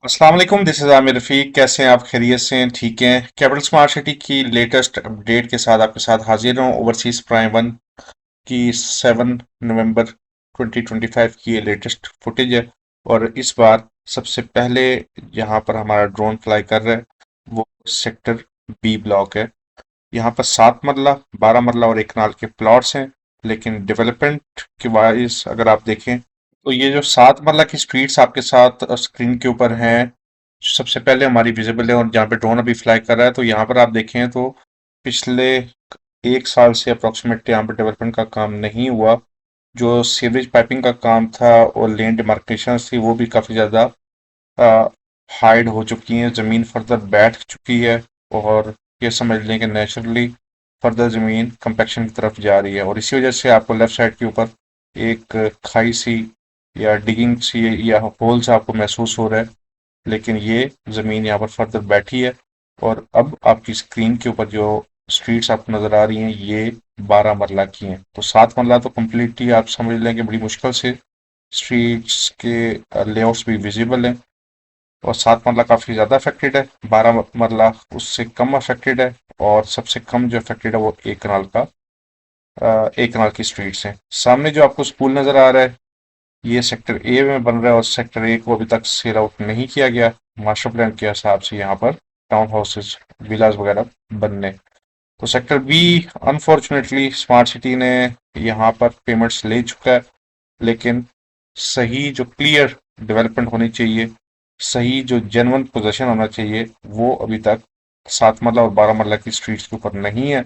अस्सलाम वालेकुम, this is Aamir Rafiq. कैसे हैं आप? खैरियत से हैं? ठीक हैं? कैपिटल स्मार्ट सिटी की लेटेस्ट अपडेट के साथ आपके साथ हाजिर हूँ। ओवरसीज प्राइम वन की 7 नवंबर 2025 की ये लेटेस्ट फुटेज है। और इस बार सबसे पहले यहाँ पर हमारा ड्रोन फ्लाई कर रहा है वो सेक्टर बी ब्लॉक है। यहाँ पर 7 मरला, 12 मरला और एक कनाल के प्लॉट्स हैं। लेकिन डेवलपमेंट के वाइज अगर आप देखें तो ये जो 7 मरला की स्ट्रीट्स आपके साथ स्क्रीन के ऊपर हैं, सबसे पहले हमारी विजिबल है। और जहाँ पे ड्रोन अभी फ्लाई कर रहा है तो यहाँ पर आप देखें तो पिछले 1 साल से अप्रोक्सीमेटली यहाँ पर डेवलपमेंट का काम नहीं हुआ। जो सीवरेज पाइपिंग का काम था और लेन डिमार्केशन थी वो भी काफी ज्यादा हाइड हो चुकी हैं, जमीन फर्दर बैठ चुकी है। और ये समझ लें कि नेचुरली फर्दर जमीन कंपैक्शन की तरफ जा रही है। और इसी वजह से आपको लेफ्ट साइड के ऊपर एक खाई सी या डिगिंग सी या होल सा आपको महसूस हो रहा है। लेकिन ये जमीन यहाँ पर फर्दर बैठी है। और अब आपकी स्क्रीन के ऊपर जो स्ट्रीट्स आपको नजर आ रही हैं ये 12 मरला की हैं। तो 7 मरला तो कम्प्लीटली आप समझ लें कि बड़ी मुश्किल से स्ट्रीट्स के लेआउट्स भी विजिबल हैं। और 7 मरला काफी ज्यादा अफेक्टेड है, 12 मरला उससे कम अफेक्टेड है। और सबसे कम जो अफेक्टेड है वो एक कनाल की स्ट्रीट्स हैं। सामने जो आपको स्कूल नजर आ रहा है ये सेक्टर ए में बन रहा है और सेक्टर ए को अभी तक सेल आउट नहीं किया गया। मास्टर प्लान के हिसाब से यहाँ पर टाउन हाउसेज, विलास वगैरह बनने। तो sector B unfortunately smart city ने यहाँ पर पेमेंट्स ले चुका है। लेकिन सही जो क्लियर डेवलपमेंट होनी चाहिए, सही जो जेन्युइन पोजीशन होना चाहिए वो अभी तक 7 मरला और 12 मरला की स्ट्रीट्स के ऊपर नहीं है।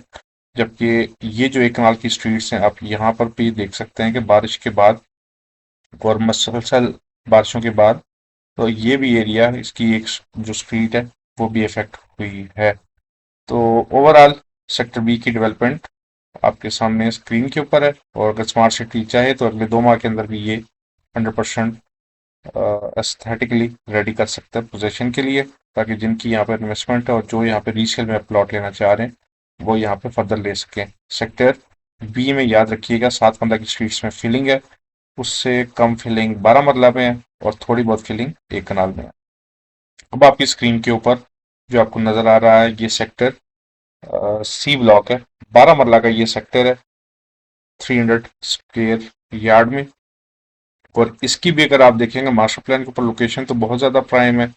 जबकि ये जो एक कनाल की स्ट्रीट्स हैं आप यहाँ पर भी देख सकते हैं कि बारिश के बाद और मुसलसल बारिशों के बाद तो ये भी एरिया, इसकी एक जो स्ट्रीट है वो भी इफेक्ट हुई है। तो ओवरऑल सेक्टर बी की डेवलपमेंट आपके सामने स्क्रीन के ऊपर है। और अगर स्मार्ट सिटी चाहे तो अगले 2 माह के अंदर भी ये 100% एस्थेटिकली रेडी कर सकते हैं पोजीशन के लिए, ताकि जिनकी यहाँ पर इन्वेस्टमेंट है और जो यहाँ पे रीसेल में प्लॉट लेना चाह रहे हैं वो यहाँ पे फर्दर ले सकें। सेक्टर बी में याद रखिएगा 7 मरला की स्ट्रीट्स में फिलिंग है, उससे कम फिलिंग 12 मरला में है और थोड़ी बहुत फिलिंग एक कनाल में है। अब आपकी स्क्रीन के ऊपर जो आपको नजर आ रहा है ये सेक्टर सी ब्लॉक है। 12 मरला का ये सेक्टर है 300 स्क्वायर यार्ड में। और इसकी भी अगर आप देखेंगे मास्टर प्लान के ऊपर लोकेशन तो बहुत ज्यादा प्राइम है,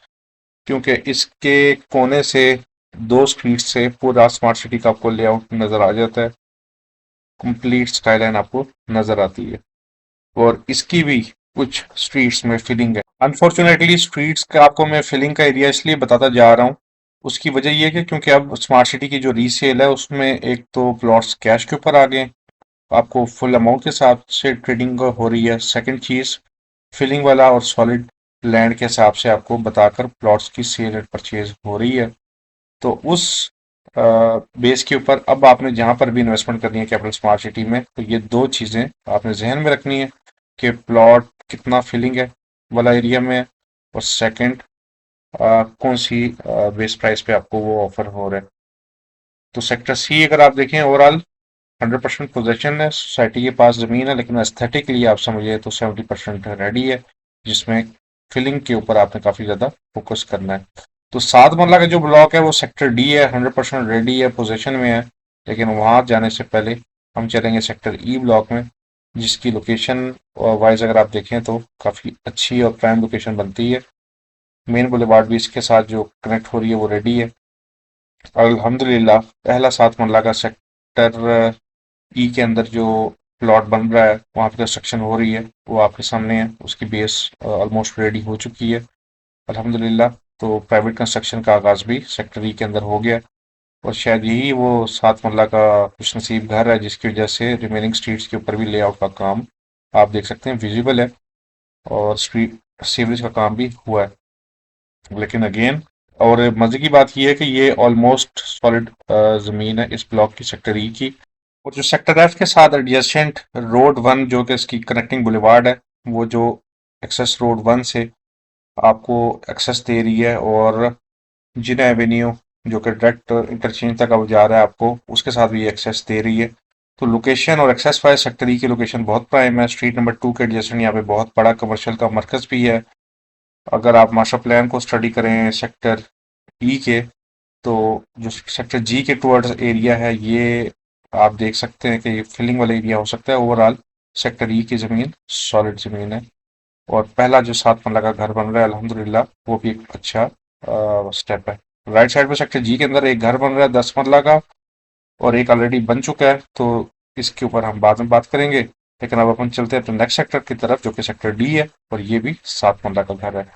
क्योंकि इसके कोने से 2 स्ट्रीट से पूरा स्मार्ट सिटी का आपको लेआउट नजर आ जाता है। कंप्लीट स्काईलाइन आपको नजर आती है। और इसकी भी कुछ स्ट्रीट्स में फिलिंग है। अनफॉर्चुनेटली स्ट्रीट्स का आपको मैं फिलिंग का एरिया इसलिए बताता जा रहा हूँ, उसकी वजह यह है कि क्योंकि अब स्मार्ट सिटी की जो रीसेल है उसमें एक तो प्लॉट्स कैश के ऊपर आ गए, आपको फुल अमाउंट के हिसाब से ट्रेडिंग हो रही है। सेकंड चीज, फिलिंग वाला और सॉलिड लैंड के हिसाब से आपको बताकर प्लॉट्स की सेल एंड परचेज हो रही है। तो उस बेस के ऊपर अब आपने जहां पर भी इन्वेस्टमेंट करनी है कैपिटल स्मार्ट सिटी में तो ये दो चीजें आपने जहन में रखनी है कि प्लॉट कितना फिलिंग है वाला एरिया में है, और सेकंड कौन सी बेस प्राइस पे आपको वो ऑफर हो रहा है। तो सेक्टर सी अगर आप देखें ओवरऑल 100% पोजेशन है, सोसाइटी के पास जमीन है, लेकिन एस्थेटिकली आप समझिए तो 70% रेडी है, जिसमें फिलिंग के ऊपर आपने काफी ज्यादा फोकस करना है। तो 7 मरला का जो ब्लॉक है वो सेक्टर डी है, 100% रेडी है, पोजीशन में है। लेकिन वहां जाने से पहले हम चलेंगे सेक्टर ई ब्लॉक में, जिसकी लोकेशन वाइज अगर आप देखें तो काफी अच्छी और प्राइम लोकेशन बनती है। मेन बुलेवार्ड भी इसके साथ जो कनेक्ट हो रही है वो रेडी है। अल्हम्दुलिल्लाह पहला 7 मरला का सेक्टर ई के अंदर जो प्लॉट बन रहा है वहाँ पे कंस्ट्रक्शन हो रही है वो आपके सामने है, उसकी बेस ऑलमोस्ट रेडी हो चुकी है अल्हम्दुलिल्लाह। तो प्राइवेट कंस्ट्रक्शन का आगाज भी सेक्टर ई के अंदर हो गया। और शायद यही वो 7 मरला का खुश नसीब घर है जिसकी वजह से रिमेनिंग स्ट्रीट्स के ऊपर भी लेआउट का काम आप देख सकते हैं विजिबल है, और स्ट्रीट सीवरेज का काम भी हुआ है। लेकिन अगेन और मजे की बात यह है कि ये ऑलमोस्ट सॉलिड जमीन है इस ब्लॉक की, सेक्टर ई की। और जो सेक्टर एफ के साथ एडजेसेंट रोड वन जो कि इसकी कनेक्टिंग बुलेवार्ड है, वो जो एक्सेस रोड वन से आपको एक्सेस दे रही है, और जिन एवेन्यू जो कि डायरेक्ट इंटरचेंज तक अब जा रहा है आपको उसके साथ भी एक्सेस दे रही है। तो लोकेशन और एक्सेस वाइज सेक्टर ई की लोकेशन बहुत प्राइम है। स्ट्रीट नंबर 2 के एडजेसेंट यहाँ पे बहुत बड़ा कमर्शियल का मरकज भी है। अगर आप मास्टर प्लान को स्टडी करें सेक्टर ई के, तो जो सेक्टर जी के टुवर्ड्स एरिया है, ये आप देख सकते हैं कि ये फिलिंग वाला एरिया हो सकता है। ओवरऑल सेक्टर ई की ज़मीन सॉलिड ज़मीन है। और पहला जो 7 मरला का घर बन रहा है अल्हम्दुलिल्लाह, वो भी एक अच्छा स्टेप है। राइट साइड पे सेक्टर जी के अंदर एक घर बन रहा है 10 मरला का, और एक ऑलरेडी बन चुका है, तो इसके ऊपर हम बाद में बात करेंगे। लेकिन अब अपन चलते हैं अपने नेक्स्ट सेक्टर की तरफ, जो कि सेक्टर डी है, और ये भी 7 मरला का घर है।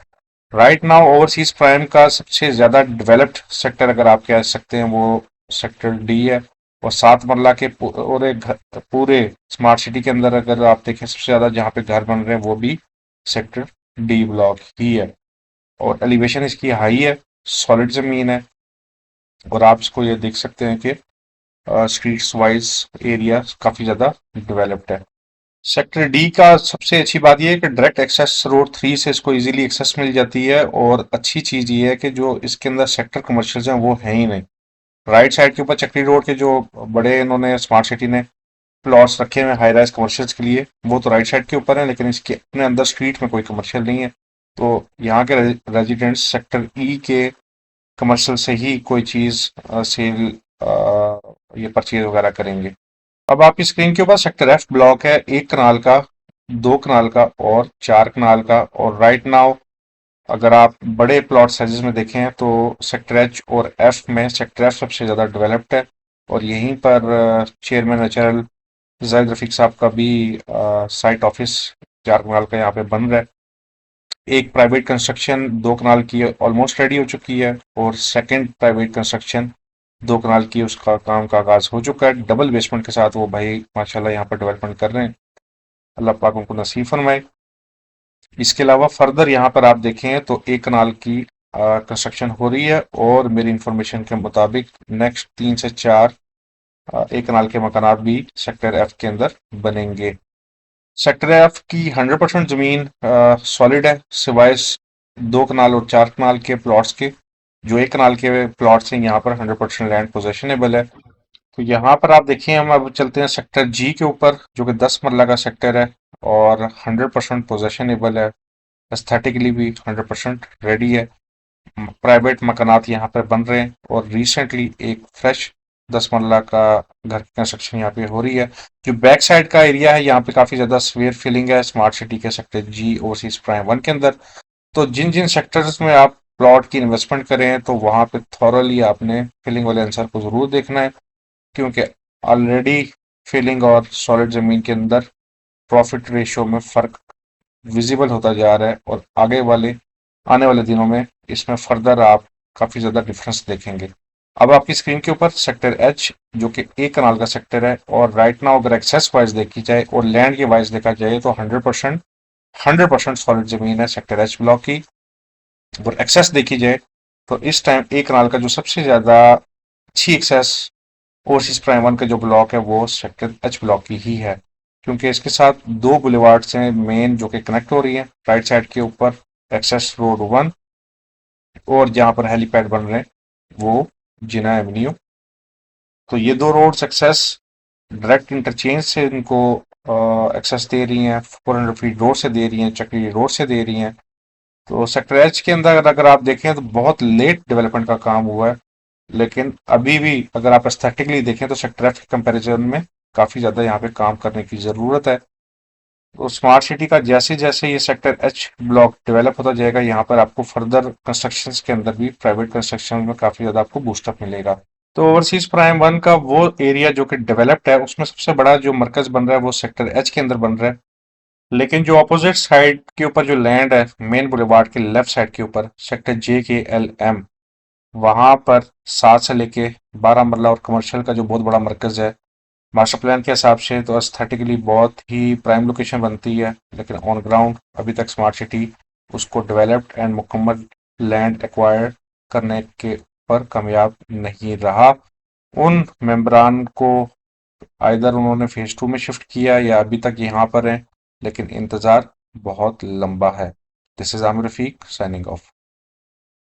राइट नाउ ओवरसीज प्राइम का सबसे ज्यादा डेवलप्ड सेक्टर अगर आप कह सकते हैं, वो सेक्टर डी है। और 7 मरला के पूरे स्मार्ट सिटी के अंदर अगर आप देखें, सबसे ज्यादा जहाँ पे घर बन रहे हैं वो भी सेक्टर डी ब्लॉक ही है। और एलिवेशन इसकी हाई है, सॉलिड जमीन है, और आप इसको ये देख सकते हैं कि स्ट्रीट्स वाइज एरिया काफी ज्यादा डेवलप्ड है। सेक्टर डी का सबसे अच्छी बात यह है कि डायरेक्ट एक्सेस रोड 3 से इसको इजीली एक्सेस मिल जाती है। और अच्छी चीज ये है कि जो इसके अंदर सेक्टर कमर्शियल्स हैं वो है ही नहीं। राइट साइड के ऊपर चक्री रोड के जो बड़े इन्होंने स्मार्ट सिटी ने प्लॉट्स रखे हुए हैं हाई राइज कमर्शियल्स के लिए, वो तो राइट साइड के ऊपर है, लेकिन इसके अपने अंदर स्ट्रीट में कोई कमर्शियल नहीं है। तो यहाँ के रेजिडेंट्स सेक्टर ई के कमर्शियल से ही कोई चीज सेल ये परचेज वगैरह करेंगे। अब आपकी स्क्रीन के ऊपर सेक्टर एफ ब्लॉक है, 1 कनाल का, 2 कनाल का और 4 कनाल का। और राइट नाउ अगर आप बड़े प्लॉट साइजेस में देखें तो सेक्टर एच और एफ में सेक्टर एफ सबसे ज़्यादा डेवलप्ड है। और यहीं पर चेयरमैन नेचुरल जाहिद रफीक साहब का भी साइट ऑफिस 4 कनाल का यहाँ पे बन रहा है। एक प्राइवेट कंस्ट्रक्शन 2 कनाल की ऑलमोस्ट रेडी हो चुकी है, और सेकंड प्राइवेट कंस्ट्रक्शन 2 कनाल की, उसका काम का आगाज हो चुका है डबल बेसमेंट के साथ। वो भाई माशाल्लाह यहाँ पर डेवलपमेंट कर रहे हैं, अल्लाह पाक उनको नसीब फरमाए। इसके अलावा फर्दर यहाँ पर आप देखें तो 1 कनाल की कंस्ट्रक्शन हो रही है, और मेरी इंफॉर्मेशन के मुताबिक नेक्स्ट 3 से 4 1 कनाल के मकानात भी सेक्टर एफ के अंदर बनेंगे। सेक्टर एफ की 100% जमीन सॉलिड है, सिवाय 2 कनाल और 4 कनाल के प्लॉट्स के। जो 1 कनाल के प्लॉट्स हैं, यहाँ पर 100% लैंड पोजेशनेबल है। तो यहाँ पर आप देखिए, हम अब चलते हैं सेक्टर जी के ऊपर, जो कि 10 मरला का सेक्टर है और 100% पोजेशनेबल है। एस्थेटिकली भी 100% रेडी है। प्राइवेट मकानात यहाँ पर बन रहे हैं, और रिसेंटली एक फ्रेश 10 मरला का घर की कंस्ट्रक्शन यहाँ पे हो रही है। जो बैक साइड का एरिया है, यहाँ पे काफी ज्यादा स्वेयर फिलिंग है स्मार्ट सिटी के सेक्टर जी ओवरसीज प्राइम 1 के अंदर। तो जिन जिन सेक्टर्स में आप प्लॉट की इन्वेस्टमेंट करें, तो वहां पे थॉरली आपने फिलिंग वाले आंसर को जरूर देखना है, क्योंकि ऑलरेडी फिलिंग और सॉलिड जमीन के अंदर प्रॉफिट रेशियो में फर्क विजिबल होता जा रहा है, और आने वाले दिनों में इसमें फर्दर आप काफी ज्यादा डिफरेंस देखेंगे। अब आपकी स्क्रीन के ऊपर सेक्टर एच, जो कि 1 कनाल का सेक्टर है, और राइट नाउ अगर एक्सेस वाइज देखी जाए और लैंड के वाइज देखा जाए, तो 100% सॉलिड जमीन है सेक्टर एच ब्लॉक की। और एक्सेस देखी जाए तो इस टाइम 1 कनाल का जो सबसे ज्यादा अच्छी एक्सेस ओवरसीज प्राइम 1 का जो ब्लॉक है, वो सेक्टर एच ब्लॉक की ही है, क्योंकि इसके साथ 2 बुलेवार्ड्स हैं मेन, जो कि कनेक्ट हो रही है। राइट साइड के ऊपर एक्सेस रोड 1, और जहां पर हेलीपैड बन रहे हैं वो जिना एवेन्यू। तो ये 2 रोड्स एक्सेस डायरेक्ट इंटरचेंज से इनको एक्सेस दे रही हैं, 400 फीट रोड से दे रही हैं, चक्री रोड से दे रही हैं। तो सेक्टर एच के अंदर अगर आप देखें तो बहुत लेट डेवलपमेंट का काम हुआ है, लेकिन अभी भी अगर आप एस्थेटिकली देखें तो सेक्टर एफ के कंपैरिजन में काफी ज्यादा यहाँ पे काम करने की जरूरत है। तो स्मार्ट सिटी का जैसे जैसे ये सेक्टर एच ब्लॉक डेवलप होता जाएगा, यहाँ पर आपको फर्दर कंस्ट्रक्शंस के अंदर भी प्राइवेट कंस्ट्रक्शन में काफी ज्यादा आपको बूस्टअप मिलेगा। तो ओवरसीज प्राइम 1 का वो एरिया जो कि डेवलप्ड है, उसमें सबसे बड़ा जो मरकज बन रहा है वो सेक्टर एच के अंदर बन रहा है। लेकिन जो अपोजिट साइड के ऊपर जो लैंड है मेन बुलेवार्ड के लेफ्ट साइड के ऊपर, सेक्टर जे के एल एम, वहां पर 7 से लेके 12 मरला और कमर्शियल का जो बहुत बड़ा मरकज है, मास्टर प्लान के हिसाब से तो एस्थेटिकली बहुत ही प्राइम लोकेशन बनती है, लेकिन ऑन ग्राउंड अभी तक स्मार्ट सिटी उसको डेवलप्ड एंड मुकम्मल लैंड एक्वायर करने के पर कामयाब नहीं रहा। उन मेंबरान को आइदर उन्होंने फेज 2 में शिफ्ट किया या अभी तक यहाँ पर हैं, लेकिन इंतजार बहुत लंबा है। This is Aamir Rafiq signing off.